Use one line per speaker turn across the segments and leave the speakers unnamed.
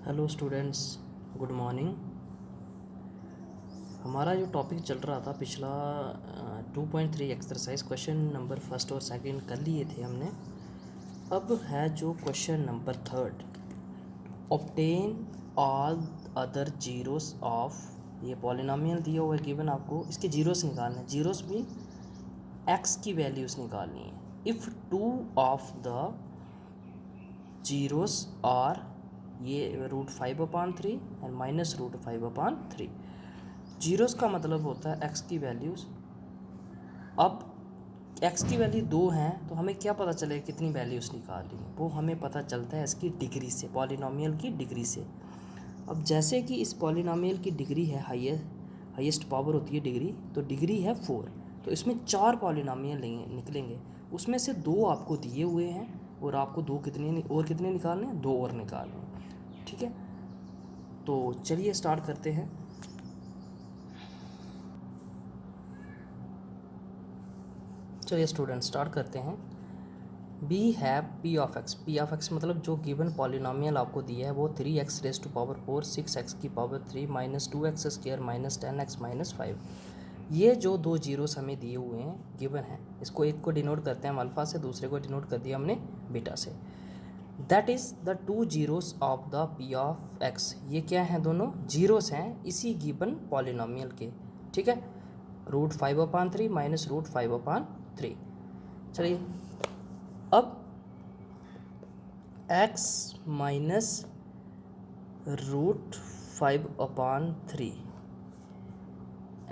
Hello students, good morning. हमारा जो topic चल रहा था पिछला 2.3 एक्सरसाइज क्वेश्चन नंबर फर्स्ट और सेकंड कर लिए थे हमने। अब है जो question number third, obtain all other zeros of, ये पॉलिनोमियल दिया हुआ है गिवन आपको, इसके जीरोस निकालने हैं। जीरोस भी एक्स की वैल्यूज़ निकालनी है। If two of the zeros are, ये √5/3 एंड -√5/3। जीरोस का मतलब होता है एक्स की वैल्यूज़। अब एक्स की वैल्यू 2 हैं तो हमें क्या पता चलेगा कितनी वैल्यूज़ निकालनी है, वो हमें पता चलता है इसकी डिग्री से, पॉलिनोमियल की डिग्री से। अब जैसे कि इस पॉलिनोमियल की डिग्री है हाईएस्ट पावर होती है डिग्री, तो डिग्री है 4, तो इसमें 4 पॉलिनोमियल निकलेंगे। उसमें से 2 आपको दिए हुए हैं और आपको कितने निकालने हैं, 2 और निकालने हैं। ठीक है, तो चलिए स्टार्ट करते हैं। चलिए स्टूडेंट स्टार्ट करते हैं। बी है P of x. P of x मतलब जो गिवन पॉलिनोमियल आपको दिया है वो 3x⁴ 6x⁴ -2x² -10x-5। ये जो दो जीरोस हमें दिए हुए हैं गिवन है, इसको एक को डिनोट करते हैं हम अल्फ़ा से, दूसरे को डिनोट कर दिया हमने बीटा से। That is the 2 zeros of the P of x. ये क्या हैं, दोनों जीरोस हैं इसी गिवन पॉलिनोमियल के। ठीक है, √5/3 -√5/3। चलिए अब x minus √5/3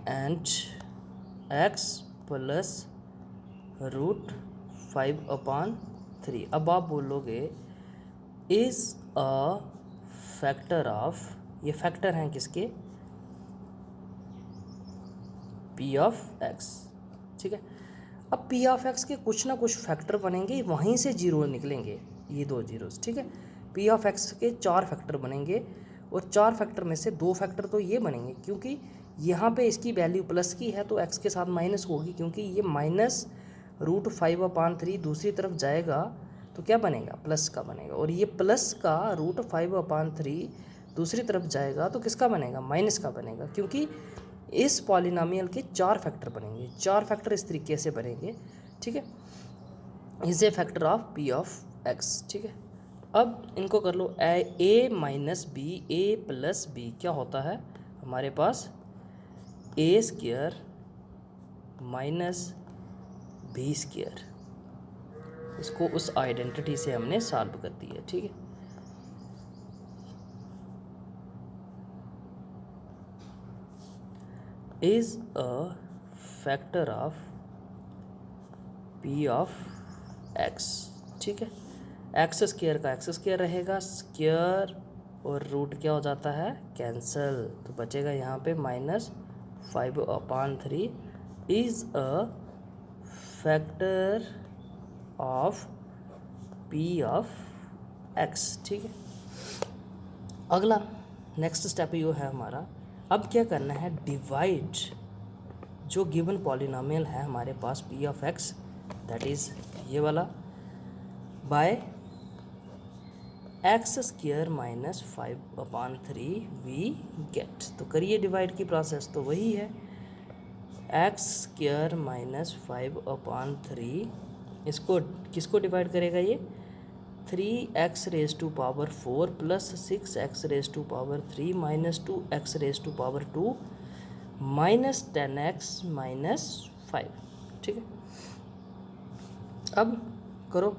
and x plus √5/3। अब आप बोलोगे इज़ अ फैक्टर ऑफ, ये फैक्टर हैं किसके, पी ऑफ एक्स। ठीक है, अब पी ऑफ एक्स के कुछ ना कुछ फैक्टर बनेंगे, वहीं से जीरो निकलेंगे ये 2 जीरोस। ठीक है, पी ऑफ एक्स के 4 फैक्टर बनेंगे और 4 फैक्टर में से 2 फैक्टर तो ये बनेंगे क्योंकि यहाँ पे इसकी वैल्यू प्लस की है तो एक्स के साथ माइनस होगी, क्योंकि ये -√5/3 दूसरी तरफ जाएगा तो क्या बनेगा, प्लस का बनेगा, और ये प्लस का √5/3 दूसरी तरफ जाएगा तो किसका बनेगा, माइनस का बनेगा, क्योंकि इस पॉलिनोमियल के 4 फैक्टर बनेंगे। 4 फैक्टर इस तरीके से बनेंगे। ठीक है, is a factor of P of x. ठीक है, अब इनको कर लो, ए माइनस बी, ए प्लस बी क्या होता है हमारे पास, a² माइनस b²। इसको उस आइडेंटिटी से हमने सॉल्व कर दिया। ठीक है, is a factor of P of x. ठीक है, x² का x² रहेगा, स्क्वायर और रूट क्या हो जाता है, कैंसल, तो बचेगा यहाँ पे -5/3 is a factor of P of x. ठीक है, अगला नेक्स्ट स्टेप ये है हमारा, अब क्या करना है, डिवाइड जो गिवन पॉलिनोमियल है हमारे पास P of X, that is ये वाला, बाय x² -5/3 वी गेट। तो करिए डिवाइड की प्रोसेस, तो वही है x² -5/3, इसको किसको डिवाइड करेगा, ये 3x⁴ plus 6x⁴ -2x⁴ -10x-5। ठीक है, अब करो,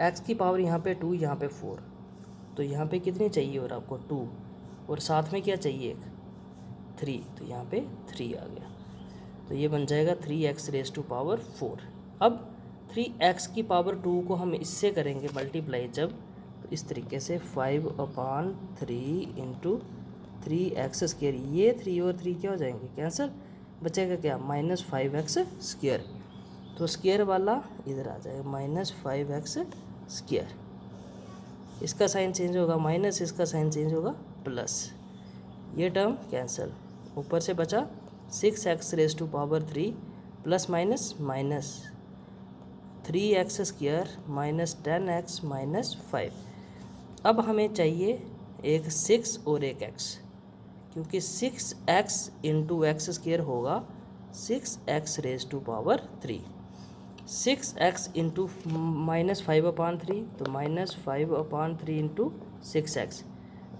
x की पावर यहाँ पे 2, यहाँ पे 4, तो यहाँ पे कितनी चाहिए और आपको 2, और साथ में क्या चाहिए, एक 3, तो यहाँ पे 3 आ गया, तो ये बन जाएगा 3x⁴। अब 3x की पावर 2 को हम इससे करेंगे मल्टीप्लाई जब, तो इस तरीके से 5/3 इंटू 3x², ये 3 और 3 क्या हो जाएंगे, कैंसिल, बचेगा क्या, -5x², तो स्क्वायर वाला इधर आ जाएगा, -5x², इसका साइन चेंज होगा माइनस, इसका साइन चेंज होगा प्लस, ये टर्म कैंसिल, ऊपर से बचा 6x⁴ plus minus minus 3x² -10x-5। अब हमें चाहिए एक 6 और एक x, क्योंकि 6x इंटू एक्स स्क्र होगा 6x raise to power 3। 6x into -5/3 तो -5/3 इंटू 6x,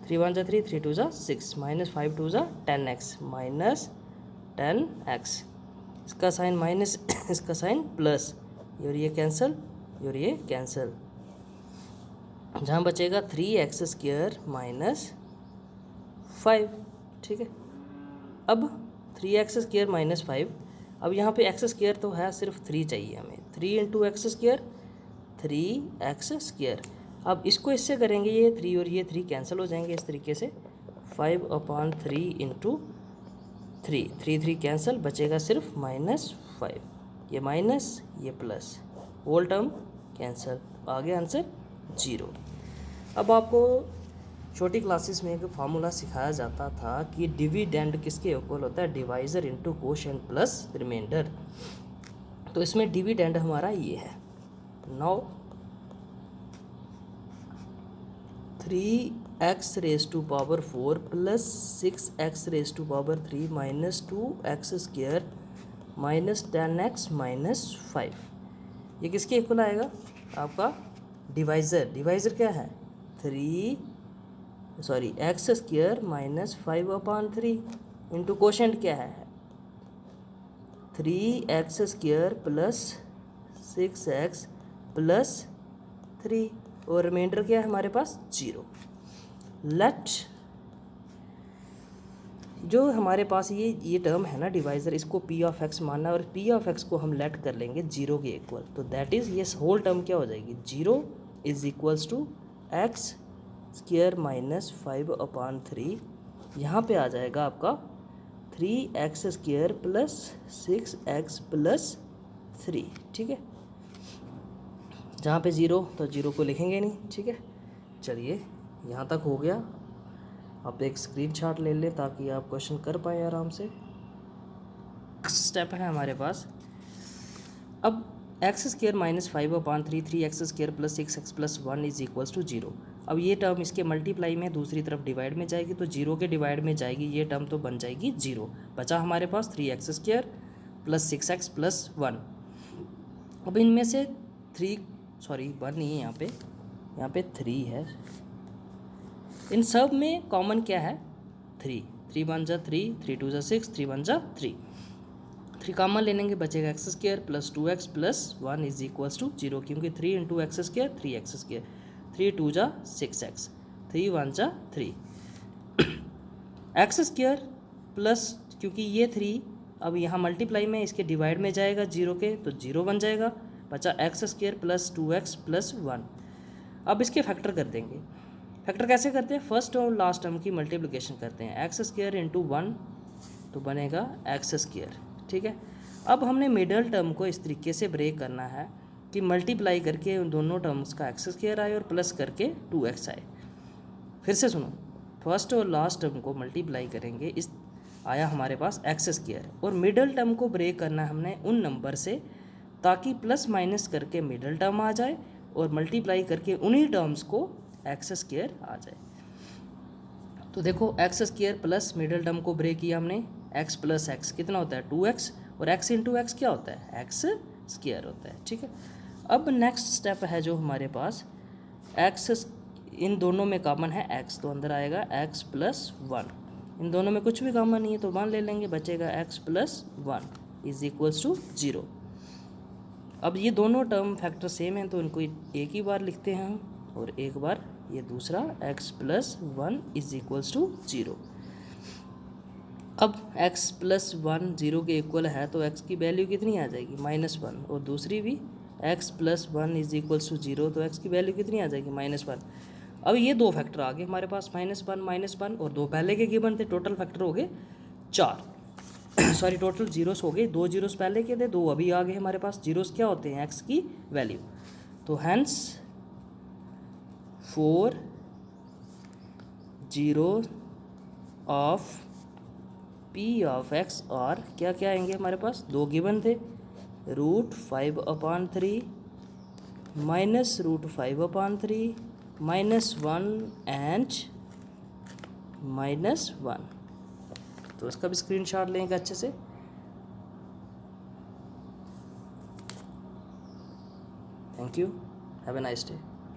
3 1 3, 3 2 6, -5 2 10x, -10x, इसका साइन माइनस इसका साइन प्लस, और ये कैंसिल और ये कैंसिल, जहाँ बचेगा 3x² - 5। ठीक है, अब 3x² - 5, अब यहाँ पे x² तो है, सिर्फ 3 चाहिए हमें, 3 इंटू x², 3x²। अब इसको इससे करेंगे, ये 3 और ये 3 कैंसिल हो जाएंगे इस तरीके से, 5/3 इंटू 3, 3 3 कैंसिल, बचेगा सिर्फ -5, ये माइनस ये प्लस, होल टर्म कैंसिल, आगे आंसर 0। अब आपको छोटी क्लासेस में एक फार्मूला सिखाया जाता था कि डिविडेंड किसके इक्वल होता है, divisor into quotient plus remainder. तो इसमें डिविडेंड हमारा ये है 9, 3x raise to power 4 plus 6x raise to power 3 minus 2x² minus 10x minus 5, ये किसके इक्वल आएगा, आपका डिवाइज़र। डिवाइज़र क्या है, x² माइनस 5/3 इंटू कोशेंट क्या है 3x² प्लस 6x प्लस 3, और रिमाइंडर क्या है हमारे पास 0। लेट जो हमारे पास ये टर्म है ना डिवाइज़र, इसको p(x) मानना है, और p(x) को हम लेट कर लेंगे 0 के इक्वल, तो दैट इज़ ये होल टर्म क्या हो जाएगी, 0 is equals to x² minus 5/3, यहाँ पे आ जाएगा आपका 3x² प्लस 6x प्लस 3। ठीक है, जहाँ पे 0 तो 0 को लिखेंगे नहीं। ठीक है, चलिए यहाँ तक हो गया, आप एक स्क्रीनशॉट ले लें ताकि आप क्वेश्चन कर पाएँ आराम से। नेक्स्ट स्टेप है हमारे पास, अब x² minus 5/3, 3x² plus 6x plus 1 is equals to 0। अब ये टर्म इसके मल्टीप्लाई में दूसरी तरफ डिवाइड में जाएगी, तो 0 के डिवाइड में जाएगी ये टर्म, तो बन जाएगी 0। बचा हमारे पास 3x² प्लस 6x प्लस 1। अब इनमें से 1 नहीं है, यहाँ पे 3 है, इन सब में कॉमन क्या है 3, 3 1 3, 3 2 6, 3 1 3, 3 कॉमन ले लेंगे, बचेगा x² plus 2x plus 1 is equals to 0, क्योंकि 3 into x², 3x², 3 2 6x, 3 1 3, x² plus, क्योंकि ये 3 अब यहाँ मल्टीप्लाई में इसके डिवाइड में जाएगा 0 के, तो 0 बन जाएगा, बचा x² प्लस 2x प्लस 1। अब इसके फैक्टर कर देंगे। फैक्टर कैसे करते हैं, फर्स्ट और लास्ट टर्म की मल्टीप्लिकेशन करते हैं, x² इंटू 1 तो बनेगा x²। ठीक है, अब हमने मिडल टर्म को इस तरीके से ब्रेक करना है कि मल्टीप्लाई करके उन दोनों टर्म्स का x² आए और प्लस करके 2x आए। फिर से सुनो, फर्स्ट और लास्ट टर्म को मल्टीप्लाई करेंगे, इस आया हमारे पास x², और मिडल टर्म को ब्रेक करना है हमने उन नंबर से ताकि प्लस माइनस करके मिडल टर्म आ जाए और मल्टीप्लाई करके उन्हीं टर्म्स को x² आ जाए। तो देखो x² प्लस मिडल टर्म को ब्रेक किया हमने, x प्लस x कितना होता है 2x, और x इंटू एक्स क्या होता है x² होता है। ठीक है, अब नेक्स्ट स्टेप है जो हमारे पास x, इन दोनों में कॉमन है x, तो अंदर आएगा x प्लस 1, इन दोनों में कुछ भी कॉमन नहीं है तो 1 ले लेंगे, बचेगा x plus 1 is equals to 0। अब ये दोनों टर्म फैक्टर सेम हैं तो इनको एक ही बार लिखते हैं हम, और एक बार ये दूसरा x plus 1 is equals to 0। अब x प्लस 1 0 के इक्वल है तो x की वैल्यू कितनी आ जाएगी -1, और दूसरी भी x plus 1 is equals to 0, तो x की वैल्यू कितनी आ जाएगी -1। अब ये दो फैक्टर आ गए हमारे पास -1 और 2 पहले के गिवन थे, टोटल फैक्टर हो गए 4 सॉरी टोटल जीरोस हो गए, 2 जीरोस पहले के थे, 2 अभी आ गए हमारे पास। जीरोस क्या होते हैं x की वैल्यू, तो hence 4 zero of p of x, और क्या क्या आएंगे हमारे पास, 2 गिवन थे, √5/3 माइनस √5/3 -1 एंड -1। तो इसका भी स्क्रीनशॉट लेंगे अच्छे से। Thank you, have a nice day.